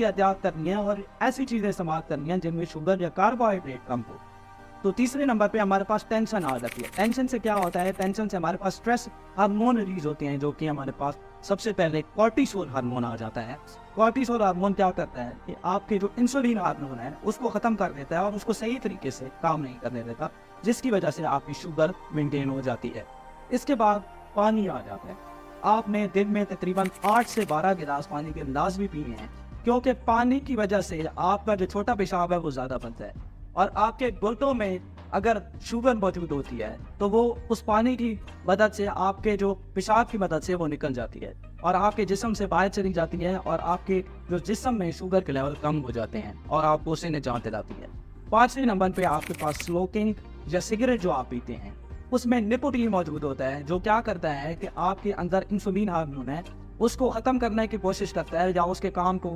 एहतियात करनी है और ऐसी चीज़ें इस्तेमाल करनी है जिनमें शुगर या कार्बोहाइड्रेट कम हो। तो तीसरे नंबर पे हमारे पास टेंशन आ जाती है। टेंशन से क्या होता है, टेंशन से हमारे पास स्ट्रेस हार्मोन रिलीज होते हैं, जो कि हमारे पास सबसे पहले कॉर्टिसोल हार्मोन आ जाता है। कॉर्टिसोल हार्मोन क्या करता है कि आपके जो इंसुलिन हार्मोन है उसको ख़त्म कर देता है और उसको सही तरीके से काम नहीं करने देता, जिसकी वजह से आपकी शुगर मेंटेन हो जाती है। इसके बाद पानी आ जाता है। आपने दिन में तकरीबन 8 से 12 गिलास पानी के लाजमी पीने हैं, क्योंकि पानी की वजह से आपका जो छोटा पेशाब है वो ज़्यादा बनता है और आपके गुर्दों में अगर शुगर मौजूद होती है तो वो उस पानी की मदद से आपके जो पेशाब की मदद से वो निकल जाती है और आपके जिस्म से बाहर चली जाती है और आपके जो जिस्म में शुगर के लेवल कम हो जाते हैं और आपको उससे निजात दिलाती है। पाँचवें नंबर पे आपके पास स्मोकिंग या सिगरेट जो आप पीते हैं उसमें निकोटीन मौजूद होता है, जो क्या करता है कि आपके अंदर इंसुलिन हार्मोन है उसको ख़त्म करने की कोशिश करता है या उसके काम को